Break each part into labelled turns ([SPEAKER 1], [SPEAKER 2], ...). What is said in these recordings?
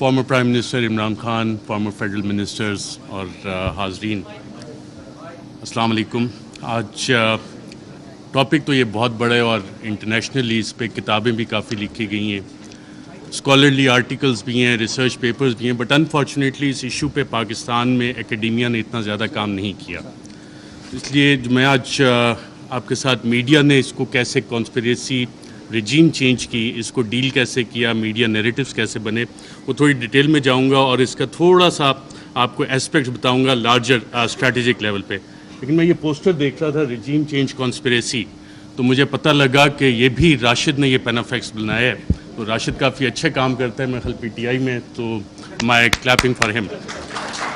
[SPEAKER 1] Farmer prime minister Imran Khan, former federal ministers اور حاضرین، السلام علیکم۔ آج ٹاپک تو یہ بہت بڑا ہے اور انٹرنیشنلی اس پہ کتابیں بھی کافی لکھی گئی ہیں، اسکالرلی آرٹیکلز بھی ہیں، ریسرچ پیپرز بھی ہیں، بٹ انفارچونیٹلی اس ایشو پہ پاکستان میں اکیڈیمیا نے اتنا زیادہ کام نہیں کیا۔ اس لیے میں آج آپ کے ساتھ میڈیا نے اس کو کیسے کانسپریسی رجیم چینج کی، اس کو ڈیل کیسے کیا، میڈیا نیریٹیوز کیسے بنے، وہ تھوڑی ڈیٹیل میں جاؤں گا اور اس کا تھوڑا سا آپ کو اسپیکٹس بتاؤں گا لارجر اسٹریٹجک لیول پہ۔ لیکن میں یہ پوسٹر دیکھ رہا تھا رجیم چینج کانسپریسی، تو مجھے پتہ لگا کہ یہ بھی راشد نے یہ پینافیکس بنایا ہے، تو راشد کافی اچھے کام کرتا ہے میں خیال PTI میں، تو مائی کلیپنگ فار ہم۔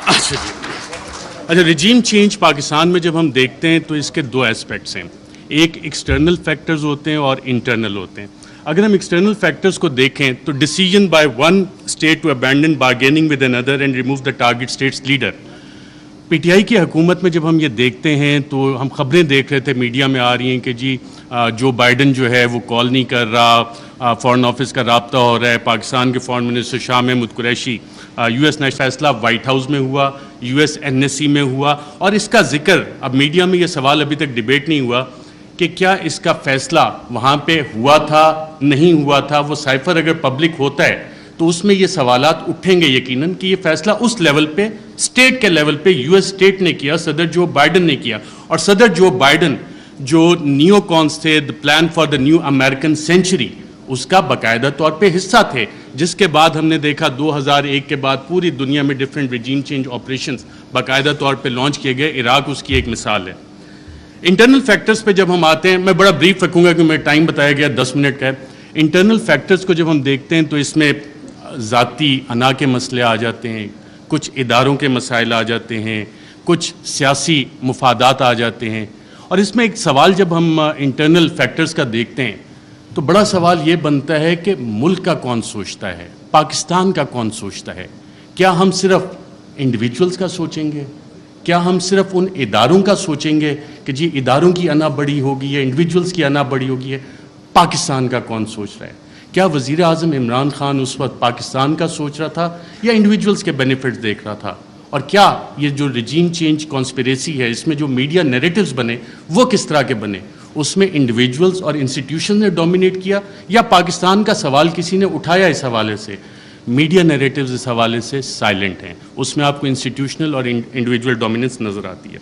[SPEAKER 1] اچھا، رجیم چینج پاکستان میں جب ہم دیکھتے ہیں تو اس کے دو اسپیکٹس ہیں، ایک ایکسٹرنل فیکٹرز ہوتے ہیں اور انٹرنل ہوتے ہیں۔ اگر ہم ایکسٹرنل فیکٹرز کو دیکھیں تو decision by one state to abandon bargaining with اندر and remove the target state's leader. PTI کی حکومت میں جب ہم یہ دیکھتے ہیں تو ہم خبریں دیکھ رہے تھے، میڈیا میں آ رہی ہیں کہ جی جو بائیڈن جو ہے وہ کال نہیں کر رہا، فارن آفس کا رابطہ ہو رہا ہے، پاکستان کے foreign minister Shah Mahmood Qureshi, US national فیصلہ وائٹ ہاؤس میں ہوا، US NSC میں ہوا، اور اس کا ذکر اب میڈیا میں یہ سوال ابھی تک ڈیبیٹ نہیں ہوا کہ کیا اس کا فیصلہ وہاں پہ ہوا تھا نہیں ہوا تھا۔ وہ سائفر اگر پبلک ہوتا ہے تو اس میں یہ سوالات اٹھیں گے یقیناً کہ یہ فیصلہ اس لیول پہ اسٹیٹ کے لیول پہ US اسٹیٹ نے کیا، صدر جو بائیڈن نے کیا، اور صدر جو بائیڈن جو نیو کانس تھے، the plan for the new American century, اس کا باقاعدہ طور پہ حصہ تھے، جس کے بعد ہم نے دیکھا 2001 کے بعد پوری دنیا میں ڈفرینٹ رجیم چینج آپریشنز باقاعدہ طور پہ لانچ کیے گئے۔ عراق اس کی ایک مثال ہے۔ انٹرنل فیکٹرز پہ جب ہم آتے ہیں، میں بڑا بریف رکھوں گا کیونکہ ٹائم بتایا گیا 10 منٹ کا ہے۔ انٹرنل فیکٹرز کو جب ہم دیکھتے ہیں تو اس میں ذاتی انا کے مسئلے آ جاتے ہیں، کچھ اداروں کے مسائل آ جاتے ہیں، کچھ سیاسی مفادات آ جاتے ہیں، اور اس میں ایک سوال جب ہم انٹرنل فیکٹرز کا دیکھتے ہیں تو بڑا سوال یہ بنتا ہے کہ ملک کا کون سوچتا ہے، پاکستان کا کون سوچتا ہے؟ کیا ہم صرف انڈیویجولز کا سوچیں گے؟ کیا ہم صرف ان اداروں کا سوچیں گے کہ جی اداروں کی انا بڑی ہوگی یا انڈیویجولز کی انا بڑی ہوگی ہے؟ پاکستان کا کون سوچ رہا ہے؟ کیا وزیر اعظم عمران خان اس وقت پاکستان کا سوچ رہا تھا یا انڈیویجولز کے بینیفٹس دیکھ رہا تھا؟ اور کیا یہ جو رجیم چینج کانسپریسی ہے، اس میں جو میڈیا نیریٹیوز بنے وہ کس طرح کے بنے؟ اس میں انڈیویجولز اور انسٹیٹیوشن نے ڈومینیٹ کیا یا پاکستان کا سوال کسی نے اٹھایا؟ اس حوالے سے میڈیا نیریٹیوز اس حوالے سے سائلنٹ ہیں، اس میں آپ کو انسٹیٹیوشنل اور انڈیویجول ڈومیننس نظر آتی ہے۔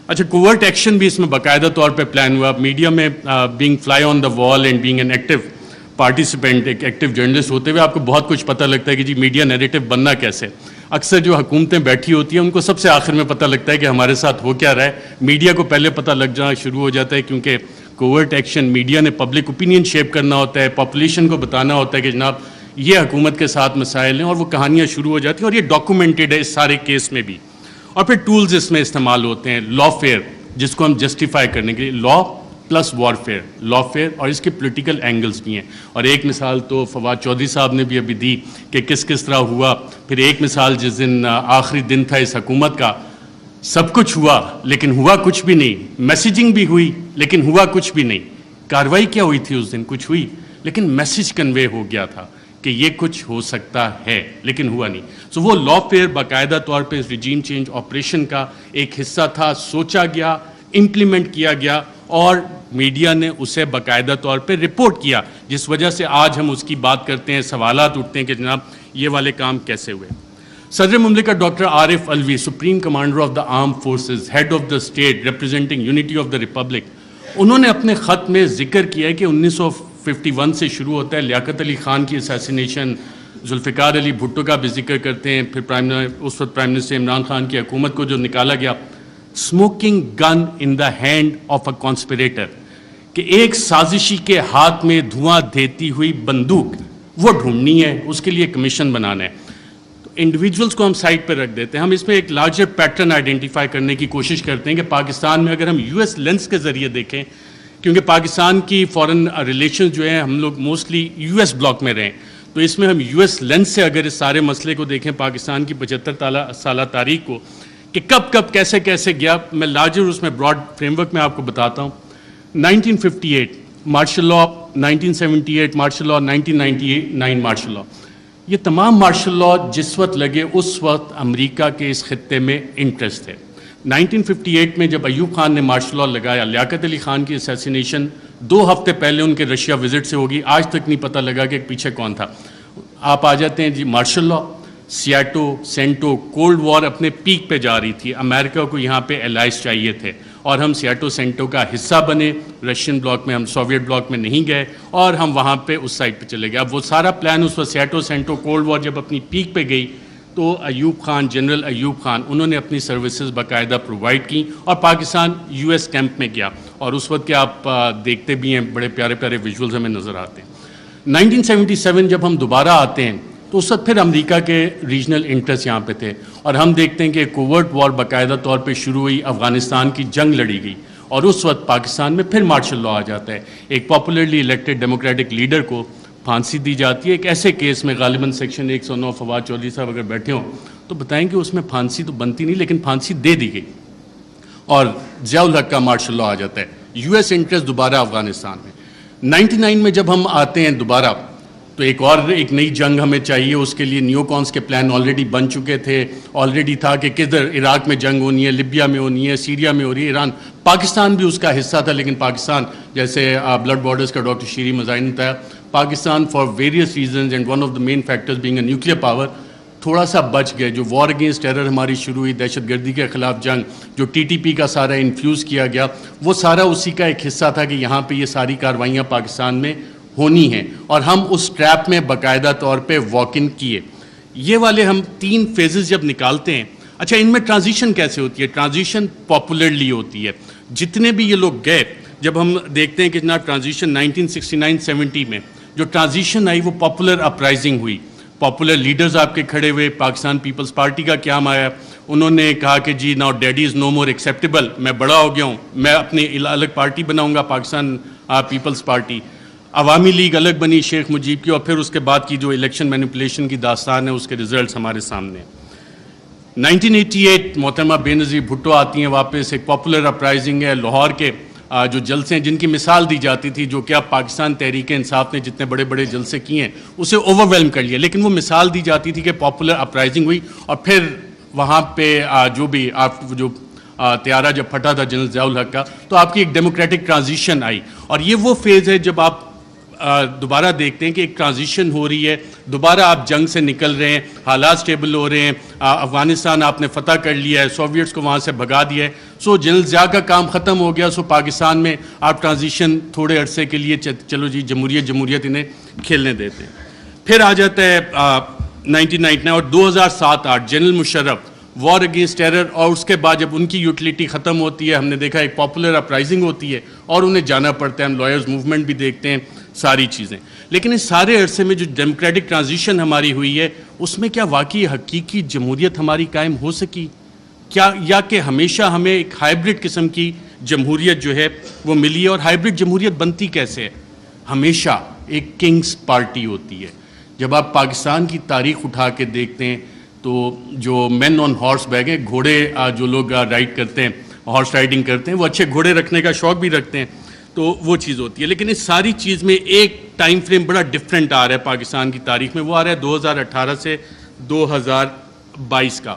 [SPEAKER 1] اچھا، کوورٹ ایکشن بھی اس میں باقاعدہ طور پہ پلان ہوا، میڈیا میں being fly on the wall and being an active participant, ایک ایکٹیو جرنلسٹ ہوتے ہوئے آپ کو بہت کچھ پتہ لگتا ہے کہ جی میڈیا نیریٹیو بننا کیسے۔ اکثر جو حکومتیں بیٹھی ہوتی ہیں ان کو سب سے آخر میں پتہ لگتا ہے کہ ہمارے ساتھ ہو کیا رہا ہے، میڈیا کو پہلے پتہ لگ جانا شروع ہو جاتا ہے، کیونکہ کوورٹ ایکشن میڈیا نے پبلک اوپینین شیپ کرنا ہوتا ہے، پاپولیشن کو بتانا ہوتا ہے کہ جناب یہ حکومت کے ساتھ مسائل ہیں، اور وہ کہانیاں شروع ہو جاتی ہیں، اور یہ ڈاکومنٹڈ ہے اس سارے کیس میں بھی۔ اور پھر ٹولز اس میں استعمال ہوتے ہیں، لا فیئر جس کو ہم جسٹیفائی کرنے کے لیے، لا پلس وارفیئر، لا فیئر، اور اس کے پولیٹیکل اینگلز بھی ہیں۔ اور ایک مثال تو فواد چودھری صاحب نے بھی ابھی دی کہ کس طرح ہوا۔ پھر ایک مثال جس دن آخری دن تھا اس حکومت کا، سب کچھ ہوا لیکن ہوا کچھ بھی نہیں، میسیجنگ بھی ہوئی لیکن ہوا کچھ بھی نہیں۔ کارروائی کیا ہوئی تھی اس دن؟ کچھ ہوئی، لیکن میسیج کنوے ہو گیا تھا کہ یہ کچھ ہو سکتا ہے لیکن ہوا نہیں۔ سو وہ لا فیئر باقاعدہ طور پہ اس رجیم چینج آپریشن کا ایک حصہ تھا، سوچا گیا، امپلیمنٹ کیا گیا، اور میڈیا نے اسے باقاعدہ طور پہ رپورٹ کیا، جس وجہ سے آج ہم اس کی بات کرتے ہیں، سوالات اٹھتے ہیں کہ جناب یہ والے کام کیسے ہوئے۔ صدر مملکت doctor Arif Alvi, supreme commander of the arm forces, head of the state representing unity of the republic, انہوں نے اپنے خط میں ذکر کیا ہے کہ 1951 سے شروع ہوتا ہے، لیاقت علی خان کی اسیسینیشن، ذوالفقار علی بھٹو کا بھی ذکر کرتے ہیں، پھر اس وقت پرائم منسٹر عمران خان کی حکومت کو جو نکالا گیا، smoking gun in the hand of a conspirator, کہ ایک سازشی کے ہاتھ میں دھواں دیتی ہوئی بندوق وہ ڈھونڈنی ہے، اس کے لیے کمیشن بنانا ہے۔ تو انڈیویجولز کو ہم سائڈ پہ رکھ دیتے ہیں، ہم اس میں ایک لارجر پیٹرن آئیڈینٹیفائی کرنے کی کوشش کرتے ہیں کہ پاکستان میں اگر ہم US لینس کے ذریعے دیکھیں، کیونکہ پاکستان کی فارن ریلیشن جو ہیں ہم لوگ موسٹلی US بلاک میں رہیں، تو اس میں ہم US لینس سے اگر اس سارے مسئلے کو دیکھیں، پاکستان کی 75 سالہ تاریخ کو، کہ کب کیسے گیا، میں لارجر اس میں براڈ فریم ورک میں آپ کو بتاتا ہوں۔ 1958 martial law, 1978 martial law, 1999 martial law. یہ تمام مارشل لا جس وقت لگے اس وقت امریکہ کے اس خطے میں انٹرسٹ ہے. 1958 میں جب ایوب خان نے مارشل لا لگایا, لیاقت علی خان کی اسیسینیشن 2 ہفتے پہلے ان کے رشیا وزٹ سے ہوگی, آج تک نہیں پتہ لگا کہ پیچھے کون تھا. آپ آ جاتے ہیں جی مارشل لا, سیاٹو, سینٹو, کولڈ وار اپنے پیک پہ جا رہی تھی, امریکہ کو یہاں پہ الائز چاہیے تھے اور ہم سیاٹو سینٹو کا حصہ بنے, رشین بلاک میں, ہم سوویٹ بلاک میں نہیں گئے اور ہم وہاں پہ اس سائڈ پہ چلے گئے. اب وہ سارا پلان اس وقت سیاٹو سینٹو کولڈ وار جب اپنی پیک پہ گئی تو ایوب خان, جنرل ایوب خان, انہوں نے اپنی سروسز باقاعدہ پرووائڈ کی اور پاکستان یو ایس کیمپ میں گیا, اور اس وقت کے آپ دیکھتے بھی ہیں بڑے پیارے پیارے ویژولز ہمیں نظر آتے ہیں. 1977 جب ہم دوبارہ آتے ہیں تو اس وقت پھر امریکہ کے ریجنل انٹرسٹ یہاں پہ تھے اور ہم دیکھتے ہیں کہ کوورٹ وار باقاعدہ طور پہ شروع ہوئی, افغانستان کی جنگ لڑی گئی اور اس وقت پاکستان میں پھر مارشل لا آ جاتا ہے. ایک پاپولرلی الیکٹڈ ڈیموکریٹک لیڈر کو پھانسی دی جاتی ہے ایک ایسے کیس میں, غالباً سیکشن 109. فواد چودھری صاحب اگر بیٹھے ہوں تو بتائیں کہ اس میں پھانسی تو بنتی نہیں لیکن پھانسی دے دی گئی اور ضیاء الحق کا مارشل لا آ جاتا ہے. یو ایس انٹرسٹ دوبارہ افغانستان میں. 99 میں جب ہم آتے ہیں دوبارہ تو ایک نئی جنگ ہمیں چاہیے, اس کے لیے نیو کانس کے پلان آلریڈی بن چکے تھے, آلریڈی تھا کہ کدھر عراق میں جنگ ہونی ہے, لیبیا میں ہونی ہے, سیریا میں ہو رہی ہے, ایران, پاکستان بھی اس کا حصہ تھا, لیکن پاکستان جیسے بلڈ بارڈرز کا ڈاکٹر شیری مزاحم نے بتایا, Pakistan for various reasons and one of the main factors being a nuclear power تھوڑا سا بچ گئے. جو وار اگینسٹ ٹیرر ہماری شروع ہوئی, دہشت گردی کے خلاف جنگ, جو ٹی ٹی پی کا سارا انفیوز کیا گیا, وہ سارا اسی کا ایک حصہ تھا کہ یہاں پہ یہ ساری کارروائیاں پاکستان میں ہونی ہیں اور ہم اس ٹریپ میں باقاعدہ طور پہ واک ان کیے. یہ والے ہم 3 فیزز جب نکالتے ہیں, اچھا ان میں ٹرانزیشن کیسے ہوتی ہے؟ ٹرانزیشن پاپولرلی ہوتی ہے. جتنے بھی یہ لوگ گئے, جب ہم دیکھتے ہیں کہ جناب ٹرانزیشن 1969-70 میں جو ٹرانزیشن آئی وہ پاپولر اپرائزنگ ہوئی, پاپولر لیڈرز آپ کے کھڑے ہوئے. پاکستان پیپلز پارٹی کا قیام آیا, انہوں نے کہا کہ جی ناؤ ڈیڈی از نو مور ایکسیپٹیبل, میں بڑا ہو گیا ہوں, میں اپنی الگ پارٹی بناؤں گا, پاکستان پیپلز پارٹی. عوامی لیگ الگ بنی شیخ مجیب کی, اور پھر اس کے بعد کی جو الیکشن مینیپولیشن کی داستان ہے اس کے ریزلٹس ہمارے سامنے. 1988 محترمہ بے نظیر بھٹو آتی ہیں واپس, ایک پاپولر اپرائزنگ ہے. لاہور کے جو جلسے ہیں جن کی مثال دی جاتی تھی, جو کہ اب پاکستان تحریک انصاف نے جتنے بڑے بڑے جلسے کیے ہیں اسے اوور ویلم کر لیا, لیکن وہ مثال دی جاتی تھی کہ پاپولر اپرائزنگ ہوئی اور پھر وہاں پہ جو بھی جو طیارہ جب پھٹا تھا جنرل ضیاء الحق کا, تو آپ کی ایک ڈیموکریٹک ٹرانزیشن آئی. اور یہ وہ فیز ہے جب آپ دوبارہ دیکھتے ہیں کہ ایک ٹرانزیشن ہو رہی ہے, دوبارہ آپ جنگ سے نکل رہے ہیں, حالات سٹیبل ہو رہے ہیں, افغانستان آپ نے فتح کر لیا ہے, سوویٹس کو وہاں سے بھگا دیا ہے, سو جنرل ضیاء کا کام ختم ہو گیا. سو پاکستان میں آپ ٹرانزیشن تھوڑے عرصے کے لیے چلو جی جمہوریت انہیں کھیلنے دیتے ہیں. پھر آ جاتا ہے 1999 اور 2007-8 general Musharraf, war against terror, اور اس کے بعد جب ان کی یوٹیلیٹی ختم ہوتی ہے, ہم نے دیکھا ایک پاپولر اپرائزنگ ہوتی ہے اور انہیں جانا پڑتا ہے. ہم لائرز موومنٹ بھی دیکھتے ہیں, ساری چیزیں. لیکن اس سارے عرصے میں جو ڈیموکریٹک ٹرانزیشن ہماری ہوئی ہے اس میں کیا واقعی حقیقی جمہوریت ہماری قائم ہو سکی کیا, یا کہ ہمیشہ ہمیں ایک ہائبرڈ قسم کی جمہوریت جو ہے وہ ملی ہے؟ اور ہائبرڈ جمہوریت بنتی کیسے ہے؟ ہمیشہ ایک کنگز پارٹی ہوتی ہے. جب آپ پاکستان کی تاریخ اٹھا کے دیکھتے ہیں تو جو مین آن ہارس بیک ہیں, گھوڑے جو لوگ رائڈ کرتے ہیں, ہارس رائڈنگ کرتے ہیں, وہ اچھے گھوڑے رکھنے کا شوق بھی رکھتے ہیں, تو وہ چیز ہوتی ہے. لیکن اس ساری چیز میں ایک ٹائم فریم بڑا ڈفرینٹ آ رہا ہے پاکستان کی تاریخ میں, وہ آ رہا ہے 2018 سے 2022 کا.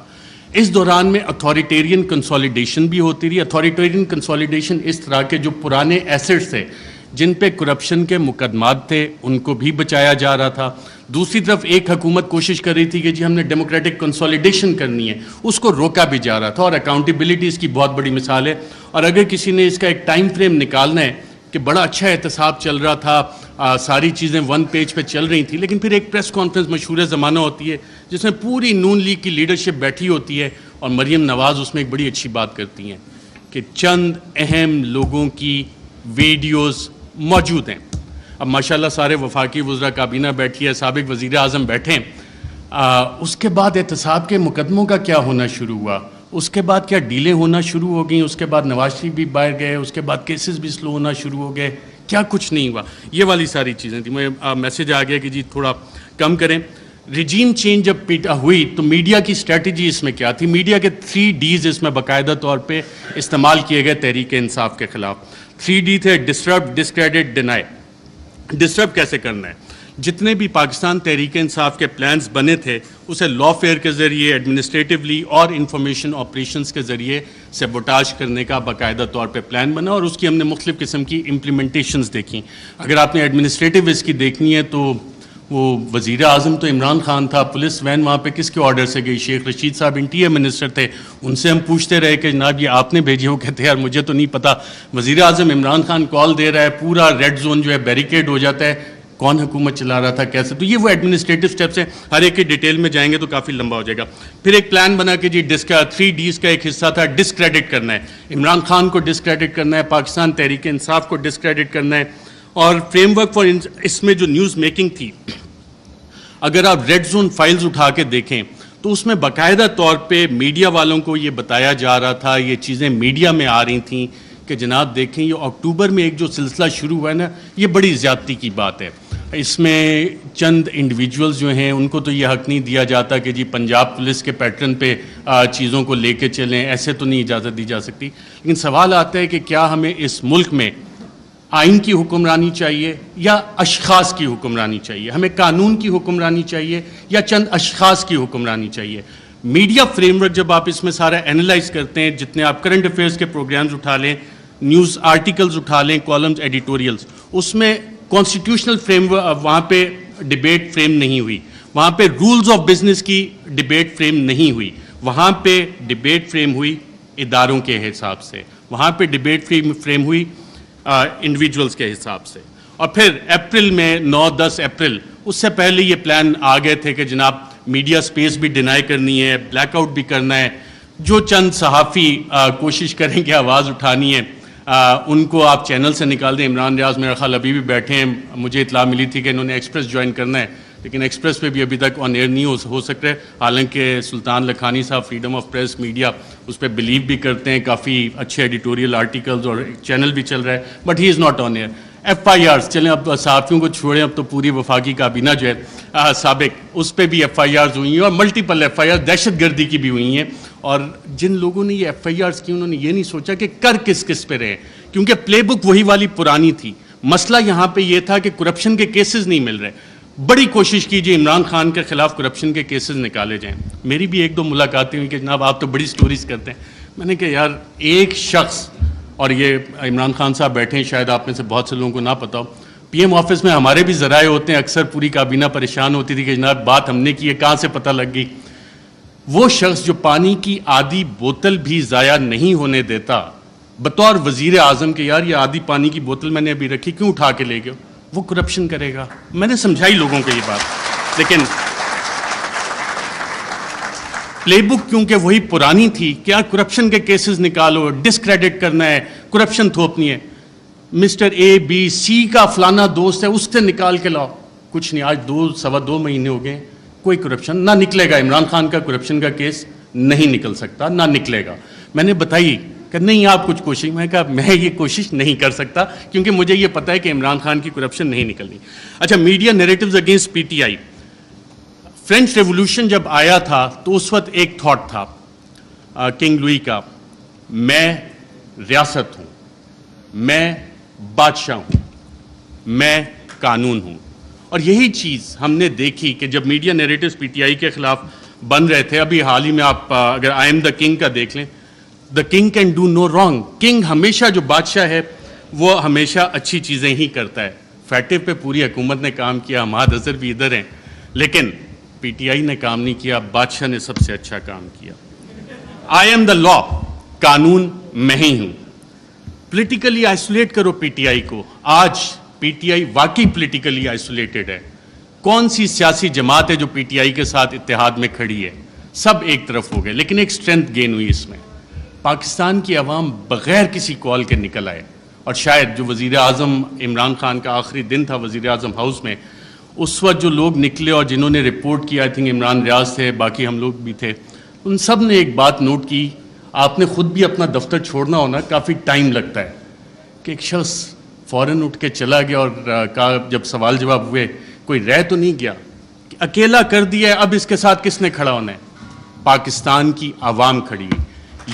[SPEAKER 1] اس دوران میں اتھارٹیرین کنسالیڈیشن بھی ہوتی رہی. اتھارٹیرین کنسالیڈیشن اس طرح کے جو پرانے ایسٹس تھے جن پہ کرپشن کے مقدمات تھے ان کو بھی بچایا جا رہا تھا. دوسری طرف ایک حکومت کوشش کر رہی تھی کہ جی ہم نے ڈیموکریٹک کنسالیڈیشن کرنی ہے, اس کو روکا بھی جا رہا تھا. اور اکاؤنٹیبلٹی اس کی بہت بڑی مثال ہے. اور اگر کسی نے اس کا ایک ٹائم فریم نکالنا ہے کہ بڑا اچھا احتساب چل رہا تھا, ساری چیزیں 1 پیج پہ چل رہی تھیں, لیکن پھر ایک پریس کانفرنس مشہور زمانہ ہوتی ہے جس میں پوری نون لیگ کی لیڈرشپ بیٹھی ہوتی ہے اور مریم نواز اس میں ایک بڑی اچھی بات کرتی ہیں کہ چند اہم لوگوں کی ویڈیوز موجود ہیں. اب ماشاءاللہ سارے وفاقی وزراء کابینہ بیٹھی ہے, سابق وزیر اعظم بیٹھے ہیں. اس کے بعد احتساب کے مقدموں کا کیا ہونا شروع ہوا, اس کے بعد کیا ڈیلیں ہونا شروع ہو گئیں, اس کے بعد نواز شریف بھی باہر گئے, اس کے بعد کیسز بھی سلو ہونا شروع ہو گئے, کیا کچھ نہیں ہوا. یہ والی ساری چیزیں تھیں. میں میسیج آ گیا کہ جی تھوڑا کم کریں. ریجیم چینج جب ہوئی تو میڈیا کی اسٹریٹجی اس میں کیا تھی؟ میڈیا کے 3 ڈیز اس میں باقاعدہ طور پہ استعمال کیے گئے تحریک انصاف کے خلاف. 3 ڈی تھے: ڈسٹرب, ڈسکریڈٹ, ڈینائی. ڈسٹرب کیسے کرنا ہے؟ جتنے بھی پاکستان تحریک انصاف کے پلانز بنے تھے اسے لا فیئر کے ذریعے ایڈمنسٹریٹولی اور انفارمیشن آپریشنز کے ذریعے سیبوٹاج کرنے کا باقاعدہ طور پہ پلان بنا اور اس کی ہم نے مختلف قسم کی امپلیمنٹیشنز دیکھیں. اگر آپ نے ایڈمنسٹریٹو اس کی دیکھنی ہے تو وہ وزیر اعظم تو عمران خان تھا, پولیس وین وہاں پہ کس کے آرڈر سے گئی؟ شیخ رشید صاحب انٹیریئر منسٹر تھے, ان سے ہم پوچھتے رہے کہ جناب یہ آپ نے بھیجی؟ وہ کہتے ہیں یار مجھے تو نہیں پتا. وزیر اعظم عمران خان کال دے رہا ہے, پورا ریڈ زون جو ہے بیریکیڈ ہو جاتا ہے, کون حکومت چلا رہا تھا, کیسے؟ تو یہ وہ ایڈمنسٹریٹو سٹیپس ہیں, ہر ایک کی ڈیٹیل میں جائیں گے تو کافی لمبا ہو جائے گا. پھر ایک پلان بنا کہ جی 3 Ds کا ایک حصہ تھا ڈسکریڈٹ کرنا ہے, عمران خان کو ڈسکریڈٹ کرنا ہے, پاکستان تحریک انصاف کو ڈسکریڈٹ کرنا ہے. اور فریم ورک فار اس میں جو نیوز میکنگ تھی, اگر آپ ریڈ زون فائلز اٹھا کے دیکھیں تو اس میں باقاعدہ طور پہ میڈیا والوں کو یہ بتایا جا رہا تھا, یہ چیزیں میڈیا میں آ رہی تھیں کہ جناب دیکھیں یہ اکتوبر میں ایک جو سلسلہ شروع ہوا ہے نا, یہ بڑی زیادتی کی بات ہے. اس میں چند انڈیویجولز جو ہیں ان کو تو یہ حق نہیں دیا جاتا کہ جی پنجاب پولیس کے پیٹرن پہ چیزوں کو لے کے چلیں, ایسے تو نہیں اجازت دی جا سکتی. لیکن سوال آتا ہے کہ کیا ہمیں اس ملک میں آئین کی حکمرانی چاہیے یا اشخاص کی حکمرانی چاہیے؟ ہمیں قانون کی حکمرانی چاہیے یا چند اشخاص کی حکمرانی چاہیے؟ میڈیا فریم ورک جب آپ اس میں سارا اینالائز کرتے ہیں, جتنے آپ کرنٹ افیئرس کے پروگرامز اٹھا لیں, نیوز آرٹیکلز اٹھا لیں, کالمز, ایڈیٹوریلز, اس میں کانسٹیٹیوشنل فریم وہاں پہ ڈیبیٹ فریم نہیں ہوئی, وہاں پہ رولز آف بزنس کی ڈیبیٹ فریم نہیں ہوئی, وہاں پہ ڈیبیٹ فریم ہوئی اداروں کے حساب سے, وہاں پہ ڈیبیٹ فریم ہوئی انڈیویجولز کے حساب سے. اور پھر اپریل میں 9-10 اپریل, اس سے پہلے یہ پلان آ گئے تھے کہ جناب میڈیا سپیس بھی ڈینائی کرنی ہے, بلیک آؤٹ بھی کرنا ہے, جو چند صحافی کوشش کریں کہ آواز اٹھانی ہے ان کو آپ چینل سے نکال دیں. عمران ریاض میرا خیال ابھی بھی بیٹھے ہیں, مجھے اطلاع ملی تھی کہ انہوں نے ایکسپریس جوائن کرنا ہے, لیکن ایکسپریس پہ بھی ابھی تک آن ایئر نہیں ہو سک رہے, حالانکہ سلطان لکھانی صاحب فریڈم آف پریس میڈیا اس پہ بلیو بھی کرتے ہیں, کافی اچھے ایڈیٹوریل آرٹیکلز اور چینل بھی چل رہا ہے, but he is not on air. FIRs چلیں, اب صحافیوں کو چھوڑیں, اب تو پوری وفاقی کابینہ جو ہے سابق, اس پہ بھی FIRs ہوئی ہیں اور ملٹیپل FIRs دہشت گردی کی بھی ہوئی ہیں. اور جن لوگوں نے یہ FIRs کی انہوں نے یہ نہیں سوچا کہ کر کس پہ رہے, کیونکہ پلے بک وہی والی پرانی تھی. مسئلہ یہاں پہ یہ تھا کہ کرپشن کے کیسز نہیں مل رہے. بڑی کوشش کیجیے عمران خان کے خلاف کرپشن کے کیسز نکالے جائیں. میری بھی 1-2 ملاقاتیں ہوئی کہ جناب آپ تو بڑی سٹوریز کرتے ہیں. میں نے کہا یار ایک شخص, اور یہ عمران خان صاحب بیٹھے ہیں, شاید آپ میں سے بہت سے لوگوں کو نہ پتا ہو, PM آفس میں ہمارے بھی ذرائع ہوتے ہیں, اکثر پوری کابینہ پریشان ہوتی تھی کہ جناب بات ہم نے کی ہے, کہاں سے پتہ لگ گئی. وہ شخص جو پانی کی آدھی بوتل بھی ضائع نہیں ہونے دیتا بطور وزیر اعظم کہ یار یہ آدھی پانی کی بوتل میں نے ابھی رکھی, کیوں اٹھا کے لے گئے, وہ کرپشن کرے گا. میں نے سمجھائی لوگوں کو یہ بات, لیکن پلے بک کیونکہ وہی پرانی تھی, کیا کرپشن کے کیسز نکالو, ڈسکریڈٹ کرنا ہے, کرپشن تھوپنی ہے. مسٹر ABC کا فلانا دوست ہے, اس سے نکال کے لاؤ, کچھ نہیں. آج 2-2.25 مہینے ہو گئے, کوئی کرپشن نہ نکلے گا. عمران خان کا کرپشن کا کیس نہیں نکل سکتا, نہ نکلے گا. میں نے بتائی کہ نہیں آپ کچھ کوشش, میں کہا میں یہ کوشش نہیں کر سکتا کیونکہ مجھے یہ پتہ ہے کہ عمران خان کی کرپشن نہیں نکلنی. اچھا, media narratives against PTI. French revolution جب آیا تھا تو اس وقت ایک تھاٹ تھا کنگ لوئی کا, میں ریاست ہوں, میں بادشاہ ہوں, میں قانون ہوں. اور یہی چیز ہم نے دیکھی کہ جب میڈیا نیریٹیوز PTI کے خلاف بن رہے تھے. ابھی حال ہی میں آپ اگر آئی ایم دا کنگ کا دیکھ لیں, the king can do no wrong. King ہمیشہ, جو بادشاہ ہے وہ ہمیشہ اچھی چیزیں ہی کرتا ہے. فیٹو پہ پوری حکومت نے کام کیا, حماد اظہر بھی ادھر ہیں, لیکن PTI نے کام نہیں کیا, بادشاہ نے سب سے اچھا کام کیا. آئی ایم دا لا, قانون میں ہی ہوں. پولیٹیکلی آئسولیٹ کرو PTI کو. آج PTI واقعی پولیٹیکلی آئسولیٹڈ ہے. کون سی سیاسی جماعت ہے جو PTI کے ساتھ اتحاد میں کھڑی ہے؟ سب ایک طرف ہو گئے, لیکن ایک سٹرینتھ گین ہوئی اس میں. پاکستان کی عوام بغیر کسی کال کے نکل آئے, اور شاید جو وزیر اعظم عمران خان کا آخری دن تھا وزیر اعظم ہاؤس میں, اس وقت جو لوگ نکلے اور جنہوں نے رپورٹ کیا, آئی تھنک عمران ریاض تھے, باقی ہم لوگ بھی تھے, ان سب نے ایک بات نوٹ کی. آپ نے خود بھی اپنا دفتر چھوڑنا ہونا, کافی ٹائم لگتا ہے, کہ ایک شخص فوراً اٹھ کے چلا گیا اور کہا, جب سوال جواب ہوئے, کوئی رہ تو نہیں گیا, اکیلا کر دیا ہے, اب اس کے ساتھ کس نے کھڑا ہونا ہے؟ پاکستان کی عوام کھڑی ہوئی.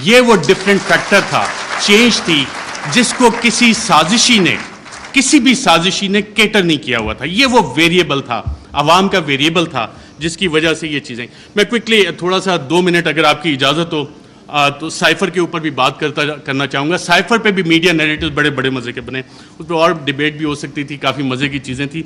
[SPEAKER 1] یہ وہ ڈفرینٹ فیکٹر تھا, چینج تھی, جس کو کسی سازشی نے کسی بھی سازشی نے کیٹر نہیں کیا ہوا تھا. یہ وہ ویریبل تھا, عوام کا ویریبل تھا, جس کی وجہ سے یہ چیزیں. میں کوئکلی تھوڑا سا 2 منٹ اگر آپ کی اجازت ہو تو سائفر کے اوپر بھی بات کرنا چاہوں گا. سائفر پہ بھی میڈیا نیریٹو بڑے بڑے مزے کے بنے, اس پہ اور ڈیبیٹ بھی ہو سکتی تھی, کافی مزے کی چیزیں تھیں.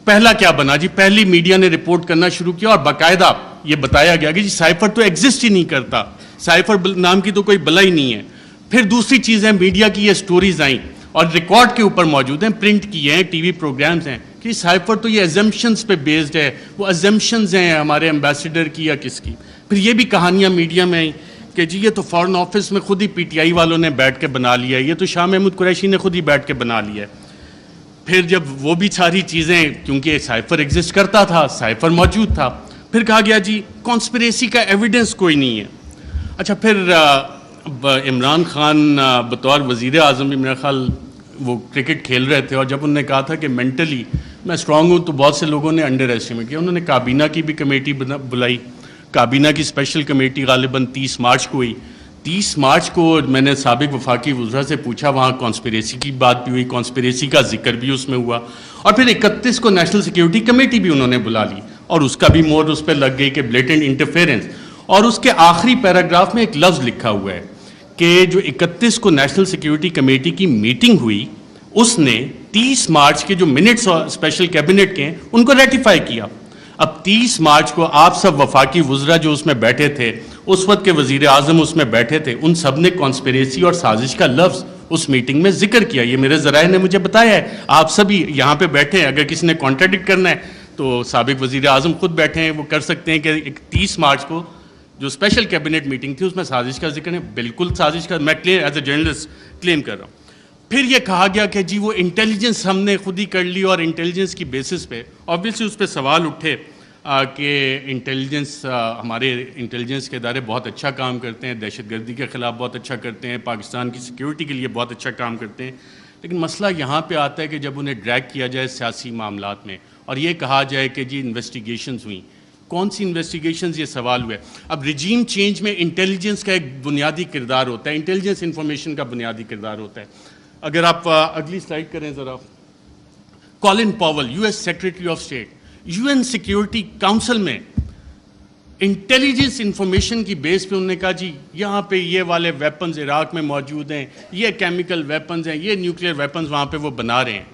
[SPEAKER 1] پہلا کیا بنا جی, پہلی میڈیا نے رپورٹ کرنا شروع کیا اور باقاعدہ یہ بتایا گیا کہ جی سائفر تو ایگزسٹ ہی نہیں کرتا, سائفر نام کی تو کوئی بلا ہی نہیں ہے. پھر دوسری چیز ہے, میڈیا کی یہ سٹوریز آئیں اور ریکارڈ کے اوپر موجود ہیں, پرنٹ کیے ہیں, ٹی وی پروگرامز ہیں کہ سائفر تو یہ ایزمپشنز پہ بیسڈ ہے. وہ ایزمپشنز ہیں ہمارے ایمبیسڈر کی یا کس کی. پھر یہ بھی کہانیاں میڈیا میں آئیں کہ جی یہ تو فارن آفس میں خود ہی پی ٹی آئی والوں نے بیٹھ کے بنا لیا ہے, یہ تو شاہ محمود قریشی نے خود ہی بیٹھ کے بنا لیا ہے. پھر جب وہ بھی ساری چیزیں, کیونکہ سائفر ایگزسٹ کرتا تھا, سائفر موجود تھا, پھر کہا گیا جی کانسپریسی کا ایویڈنس کوئی نہیں ہے. اچھا پھر عمران خان بطور وزیر اعظم بھی میرا خیال وہ کرکٹ کھیل رہے تھے, اور جب انہوں نے کہا تھا کہ مینٹلی میں اسٹرانگ ہوں, تو بہت سے لوگوں نے انڈر ایسٹیمیٹ کیا. انہوں نے کابینہ کی بھی کمیٹی بلائی, کابینہ کی اسپیشل کمیٹی غالباً 30 مارچ کو ہوئی. 30 مارچ کو میں نے سابق وفاقی وزراء سے پوچھا, وہاں کانسپریسی کی بات بھی ہوئی, کانسپریسی کا ذکر بھی اس میں ہوا, اور پھر 31 کو نیشنل سیکیورٹی کمیٹی بھی انہوں نے بلا لی, اور اس کا بھی مور اس پہ لگ گئی کہ بلیٹنٹ انٹرفیرنس. اور اس کے آخری پیراگراف میں ایک لفظ لکھا ہوا ہے کہ جو 31 کو نیشنل سیکیورٹی کمیٹی کی میٹنگ ہوئی, اس نے 30 مارچ کے جو منٹس اسپیشل کیبنٹ کے ہیں ان کو ریٹیفائی کیا. اب 30 مارچ کو آپ سب وفاقی وزراء جو اس میں بیٹھے تھے, اس وقت کے وزیر اعظم اس میں بیٹھے تھے, ان سب نے کانسپریسی اور سازش کا لفظ اس میٹنگ میں ذکر کیا. یہ میرے ذرائع نے مجھے بتایا ہے, آپ سبھی یہاں پہ بیٹھے ہیں, اگر کسی نے کانٹراڈکٹ کرنا ہے تو سابق وزیر اعظم خود بیٹھے ہیں, وہ کر سکتے ہیں کہ 30 مارچ کو جو اسپیشل کیبنٹ میٹنگ تھی اس میں سازش کا ذکر ہے. بالکل سازش کا میں ایز اے جرنلسٹ کلیم کر رہا ہوں. پھر یہ کہا گیا کہ جی وہ انٹیلیجنس ہم نے خود ہی کر لی, اور انٹیلیجنس کی بیسس پہ آبویسلی اس پہ سوال اٹھے کہ انٹیلیجنس, ہمارے انٹیلیجنس کے ادارے بہت اچھا کام کرتے ہیں, دہشت گردی کے خلاف بہت اچھا کرتے ہیں, پاکستان کی سیکیورٹی کے لیے بہت اچھا کام کرتے ہیں. لیکن مسئلہ یہاں پہ آتا ہے کہ جب انہیں ڈریگ کیا جائے سیاسی معاملات میں, اور یہ کہا جائے کہ جی انویسٹیگیشنز ہوئیں, کون سی انویسٹیگیشنز, یہ سوال ہوا ہے. اب رجیم چینج میں انٹیلیجنس کا ایک بنیادی کردار ہوتا ہے, انٹیلیجنس انفارمیشن کا بنیادی کردار ہوتا ہے. اگر آپ اگلی سلائڈ کریں ذرا. Colin Powell, U S secretary of state, U N security council میں انٹیلیجنس انفارمیشن کی بیس پہ انہوں نے کہا جی یہاں پہ یہ والے ویپنز عراق میں موجود ہیں, یہ کیمیکل ویپنز ہیں, یہ نیوکلیئر ویپنز وہاں پہ وہ بنا رہے ہیں.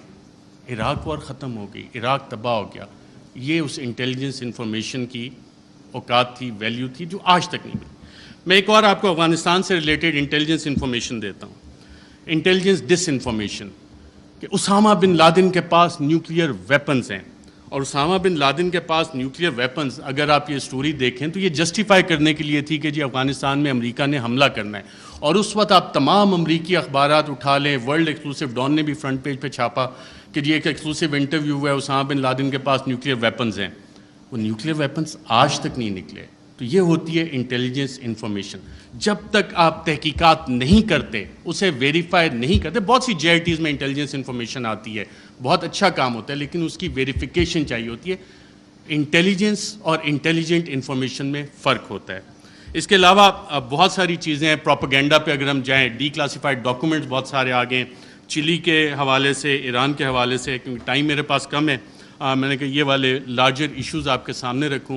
[SPEAKER 1] عراق وار ختم ہو گئی, عراق تباہ ہو گیا. یہ اس انٹیلیجنس انفارمیشن کی اوقات تھی, ویلیو تھی, جو آج تک نہیں ملی. میں ایک اور آپ کو افغانستان سے ریلیٹڈ انٹیلیجنس انفارمیشن دیتا ہوں. انٹیلیجنس ڈس انفارمیشن کہ اسامہ بن لادن کے پاس نیوکلیئر ویپنز ہیں, اور اسامہ بن لادن کے پاس نیوکلیئر ویپنز, اگر آپ یہ سٹوری دیکھیں تو یہ جسٹیفائی کرنے کے لیے تھی کہ جی افغانستان میں امریکہ نے حملہ کرنا ہے. اور اس وقت آپ تمام امریکی اخبارات اٹھا لیں, ورلڈ ایکسکلوسیو ڈان نے بھی فرنٹ پیج پہ چھاپا کہ جی ایک ایکسکلوسیو انٹرویو ہوا ہے, اسامہ بن لادن کے پاس نیوکلیئر ویپنز ہیں. وہ نیوکلیئر ویپنز آج تک نہیں نکلے. تو یہ ہوتی ہے انٹیلیجنس انفارمیشن. جب تک آپ تحقیقات نہیں کرتے, اسے ویریفائی نہیں کرتے, بہت سی جے آئی ٹیز میں انٹیلیجنس انفارمیشن آتی ہے, بہت اچھا کام ہوتا ہے, لیکن اس کی ویریفیکیشن چاہیے ہوتی ہے. انٹیلیجنس اور انٹیلیجنٹ انفارمیشن میں فرق ہوتا ہے. اس کے علاوہ بہت ساری چیزیں ہیں. پروپیگنڈا پہ اگر ہم جائیں, ڈی کلاسیفائڈ ڈاکومنٹس بہت سارے آ گئے, چلی کے حوالے سے, ایران کے حوالے سے. کیونکہ ٹائم میرے پاس کم ہے, میں نے کہا یہ والے لارجر ایشوز آپ کے سامنے رکھوں.